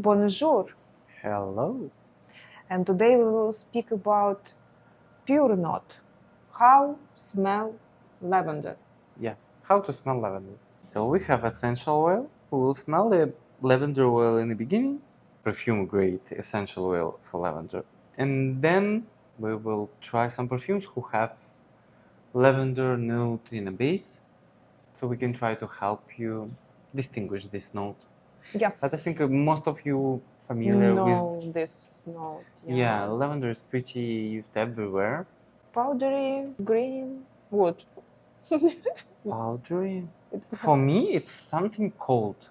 Bonjour, Hello. and today we will speak about pure note. How smell lavender. Yeah, how to smell lavender. So we have essential oil. We will smell the lavender oil in the beginning, perfume grade essential oil for lavender. And then we will try some perfumes who have lavender note in a base. So we can try to help you distinguish this note. Yeah, But I think most of you familiar know with this note. yeah, lavender is pretty used everywhere. Powdery, green, wood. Powdery. It's For me, it's something cold,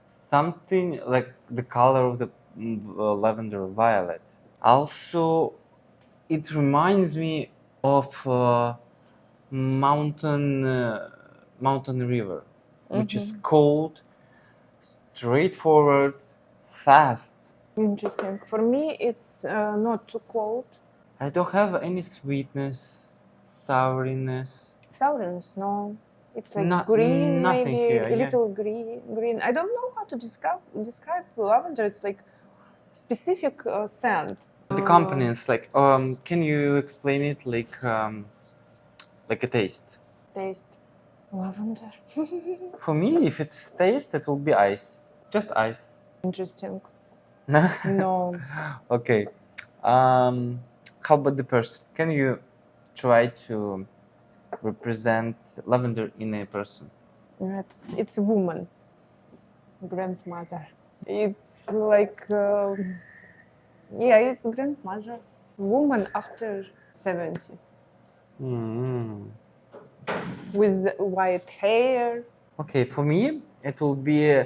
something like the color of the lavender violet. Also, it reminds me of mountain river, which is cold, straightforward, fast. Interesting. For me, it's not too cold. I don't have any sweetness, souriness. Sourness, no. It's like Not green, nothing maybe here. a Yeah. little green. I don't know how to describe lavender. It's like specific scent. The components, like, can you explain it like a taste? Taste lavender. For me, if it's taste, it will be ice, just ice. Interesting. No. No. Okay. How about the person? Can you try to represent lavender in a person? It's a woman, grandmother. It's like yeah, it's grandmother, woman after 70, with white hair. Okay, for me, it will be.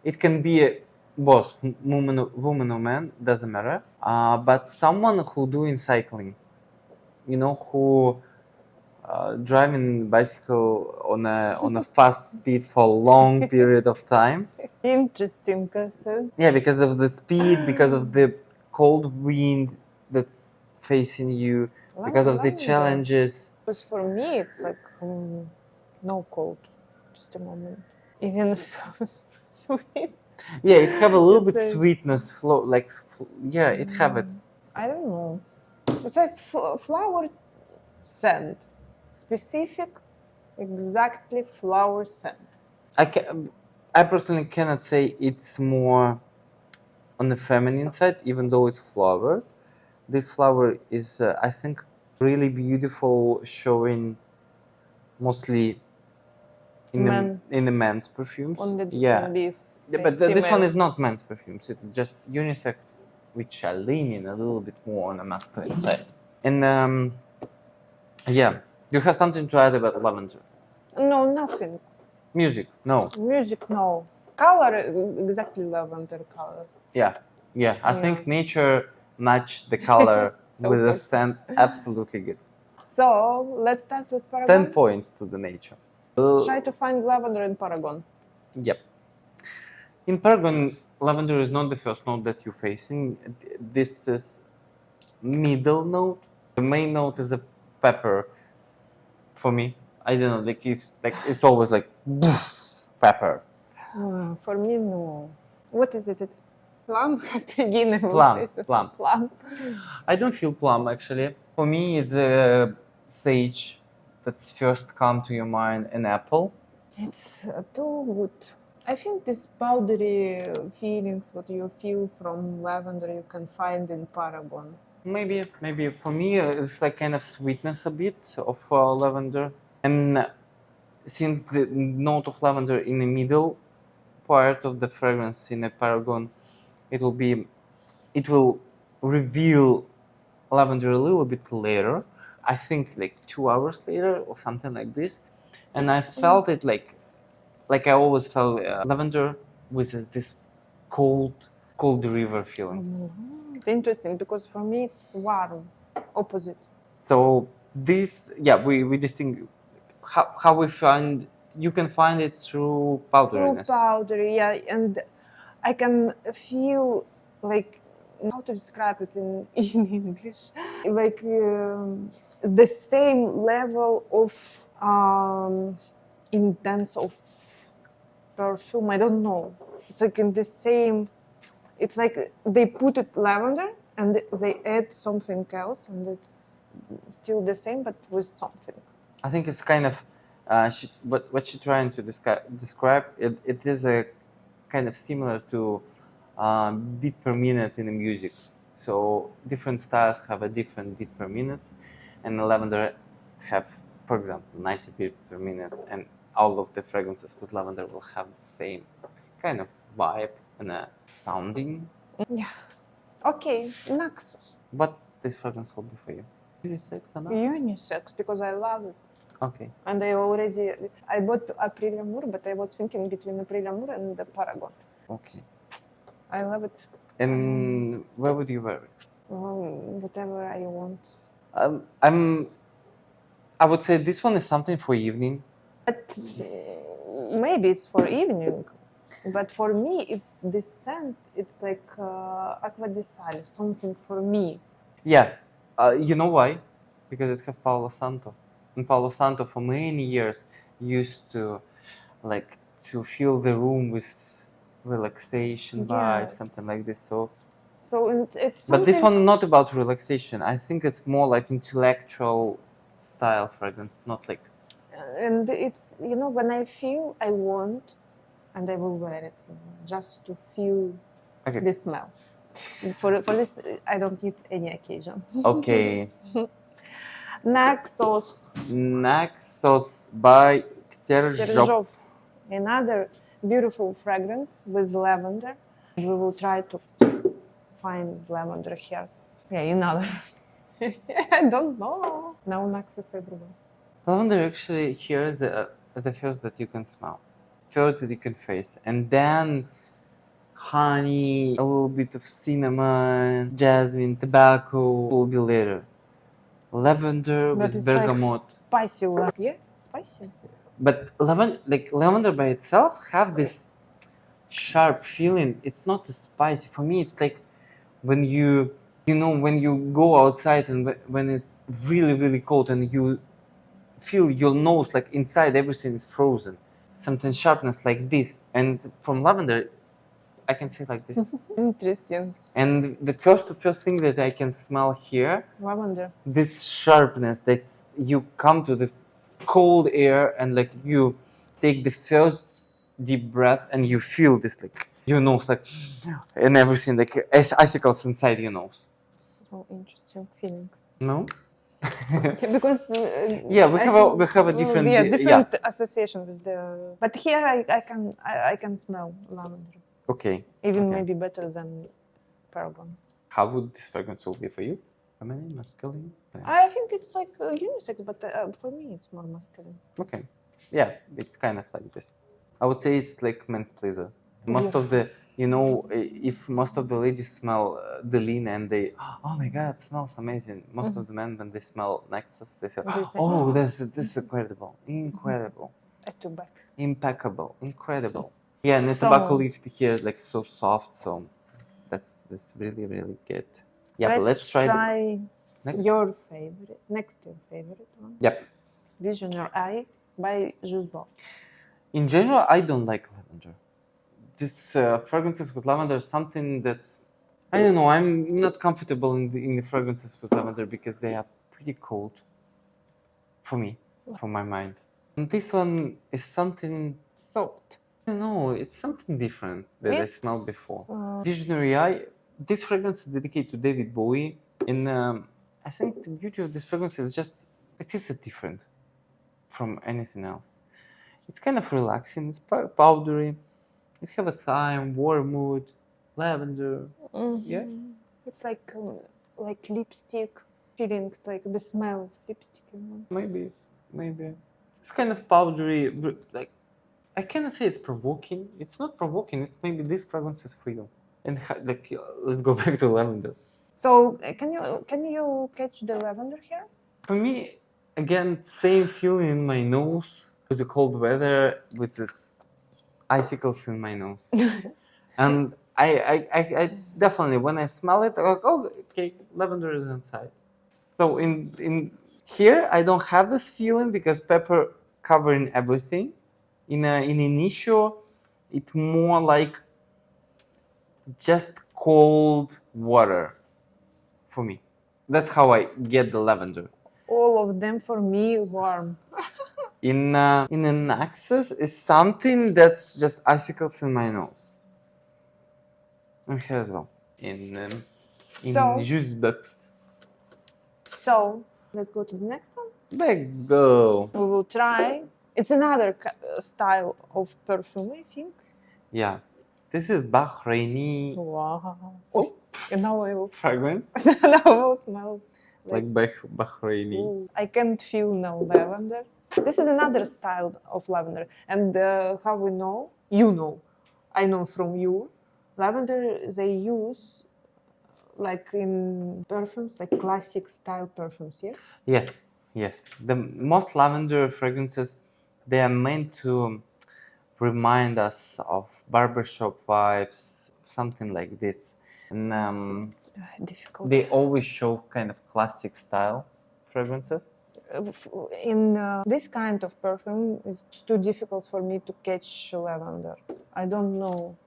It can be both woman or man, doesn't matter. But someone who doing cycling, who driving bicycle on a fast speed for a long period of time. Interesting cases. Yeah, because of the speed, because of the cold wind that's facing you, because of the Lavender. challenges. Because for me, it's like no cold. Just a moment. Even so sweet. Yeah, it have a little bit It's sweetness, flow, like yeah, it have it. I don't know. It's like flower scent, specific, exactly flower scent. I personally cannot say it's more on the feminine side, even though it's flower. This flower is, I think, really beautiful, showing mostly in the men's perfumes. Only Yeah. can be Yeah, but this one female. is not men's perfumes. It's just unisex, which are leaning a little bit more on the masculine side. And yeah, you have something to add about lavender? No, nothing. Music? No. Music, no. Color, exactly lavender color. Yeah, yeah. I Yeah. think nature matched the color So with the good. scent absolutely good. So let's start with 10 Paragon. points to the nature. Let's try to find lavender in Paragon. Yep. In Paragon, lavender is not the first note that you're facing. This is middle note. The main note is a pepper. For me, I don't know. It's always like pepper. For me, no. What is it? It's plum. Again, I will Plum, say so. plum. Plum. I don't feel plum actually. For me, it's a sage that's first come to your mind. An apple. It's too good. I think this powdery feelings, what you feel from lavender, you can find in Paragon. Maybe for me, it's like kind of sweetness a bit of lavender. And since the note of lavender in the middle part of the fragrance in a Paragon, it will reveal lavender a little bit later. I think like 2 hours later or something like this. And I felt it like I always felt lavender with this cold river feeling. It's interesting because for me it's warm, opposite. So this, yeah, we distinguish how we find. You can find it through powderiness. Through powdery, yeah, and I can feel like how to describe it in English, like the same level of intense of perfume. I don't know. It's like in the same It's like they put it lavender and they add something else, and it's still the same, but with something. I think it's kind of what she's trying to describe. It is a kind of similar to beat per minute in the music. So different styles have a different beat per minute, and the lavender have, for example, 90 beat per minute, and all of the fragrances with lavender will have the same kind of vibe and a sounding. Yeah. Okay, Naxos. But this fragrance will be for you. Unisex enough? Unisex, because I love it. Okay. And I bought April Amour, but I was thinking between April Amour and the Paragon. Okay. I love it. And where would you wear it? Whatever I want. I would say this one is something for evening. But maybe it's for evening. But for me, it's this scent. It's like Acqua di Sale, something for me. Yeah. You know why? Because it has Palo Santo. And Palo Santo for many years used to fill the room with relaxation vibes, something like this. So it's something... But this one not about relaxation. I think it's more like intellectual style fragrance, not like... And it's, when I feel I want, and I will wear it, just to feel the smell. For this, I don't need any occasion. Okay. Naxos by Xerjoff. Xerjoff. Another beautiful fragrance with lavender. We will try to find lavender here. Yeah, another. I don't know. Now Naxos everywhere. Lavender actually here is the first that you can smell. First that you can face. And then honey, a little bit of cinnamon, jasmine, tobacco will be later. Lavender But with bergamot. Like spicy, yeah, spicy. But lavender by itself have this sharp feeling. It's not spicy. For me, it's like when you go outside and when it's really, really cold and you feel your nose like inside everything is frozen. Something sharpness like this. And from lavender, I can say like this. Interesting. And the first thing that I can smell here, lavender. This sharpness that you come to the cold air and like you take the first deep breath and you feel this like your nose like and everything like icicles inside your nose. So interesting feeling. No? Because yeah, we have a different different association with the. But here I can smell lavender. Okay. Even maybe better than Paragon. How would this fragrance will be for you? Feminine, masculine? I think it's like unisex, but for me it's more masculine. Okay. Yeah, it's kind of like this. I would say it's like men's pleaser. Most of the, if most of the ladies smell the lean and they, oh my God, it smells amazing. Most of the men, when they smell Naxos, they say, oh, this is incredible, incredible. A tobacco. Impeccable, incredible. Yeah, and the tobacco leaf here is like so soft, so that's really, really good. Yeah, but let's try your favorite, next to your favorite one. Yep. Vision Your Eye by Jusbox. In general, I don't like lavender. This fragrances with lavender is something that's, I don't know, I'm not comfortable in the fragrances with lavender because they are pretty cold for me, for my mind. And this one is something soft. I don't know, it's something different that I smelled before. Visionary Eye, this fragrance is dedicated to David Bowie, and I think the beauty of this fragrance is just, it is different from anything else. It's kind of relaxing, it's powdery, it has a thyme, wormwood, lavender, yeah? It's like lipstick feelings, like the smell of lipstick, Maybe. It's kind of powdery, like, I cannot say it's provoking. It's not provoking. It's maybe this fragrance is for you. And let's go back to lavender. So can you catch the lavender here? For me, again, same feeling in my nose with the cold weather, with this icicles in my nose. And I definitely, when I smell it, I'm like, oh, okay, lavender is inside. So in here, I don't have this feeling because pepper covering everything. In Initio, it's more like just cold water for me. That's how I get the lavender. All of them for me warm. In a Naxos is something that's just icicles in my nose. And here as well. In So, Jusbox. so let's go to the next one. Let's go. We will try. It's another style of perfume, I think. Yeah. This is Bahraini Wow. Oh, and now I will, fragrance. now I will smell. Like Bahraini. Ooh, I can't feel no lavender. This is another style of lavender. And how we know? You know. I know from you. Lavender they use like in perfumes, like classic style perfumes, yes? Yes, yes. The most lavender fragrances, they are meant to remind us of barbershop vibes, something like this. And Difficult. they always show kind of classic style fragrances. In this kind of perfume, it's too difficult for me to catch lavender. I don't know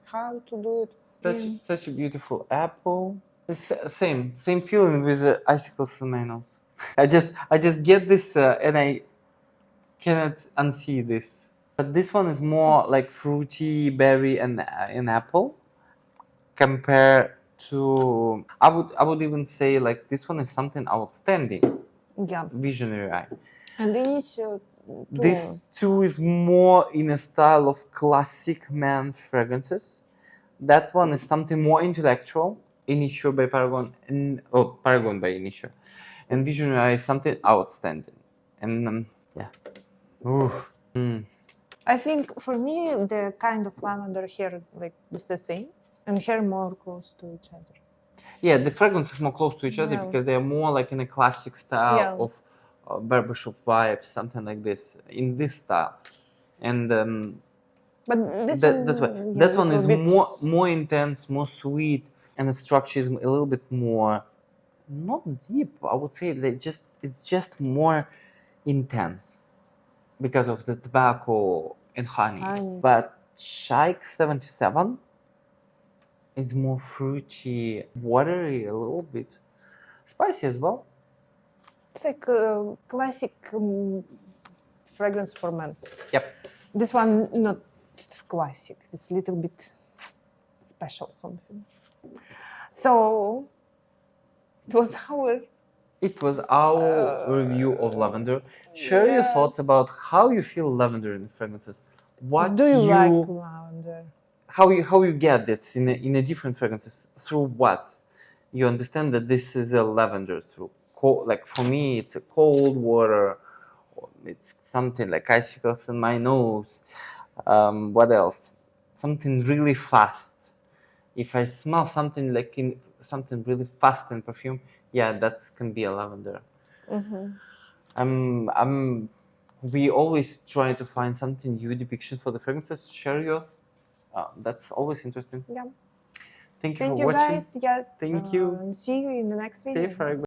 how to do it. Such a beautiful apple. Same feeling with the icicles in my nose. I just get this and I cannot unsee this. But this one is more like fruity, berry, and apple. Compared to, I would even say like this one is something outstanding. Yeah. Visionary eye. And Initio too. This too is more in a style of classic man fragrances. That one is something more intellectual. Initio by Paragon, Paragon by Initio, and Visionary Eye is something outstanding. And yeah, I think for me the kind of lavender here like is the same, and here more close to each other. Yeah, the fragrance is more close to each other because they are more like in a classic style of barbershop vibes, something like this, in this style. And but this that one is more intense, more sweet, and the structure is a little bit more, not deep. I would say it's just more intense because of the tobacco and honey. But Shaikh 77 is more fruity, watery, a little bit spicy as well. It's like a classic fragrance for men. Yep. This one not classic. It's a little bit special something. So it was our review of lavender. Share your thoughts about how you feel lavender in fragrances. What do you like lavender? How you get this in a different fragrances, through what you understand that this is a lavender, through like for me it's a cold water, it's something like icicles in my nose. What else? Something really fast. If I smell something like something really fast in perfume, yeah, that can be a lavender. We always try to find something new depiction for the fragrances. Share yours. That's always interesting. Yeah. Thank you for watching. Guys. Yes. Thank you. And see you in the next video. Stay fragrant.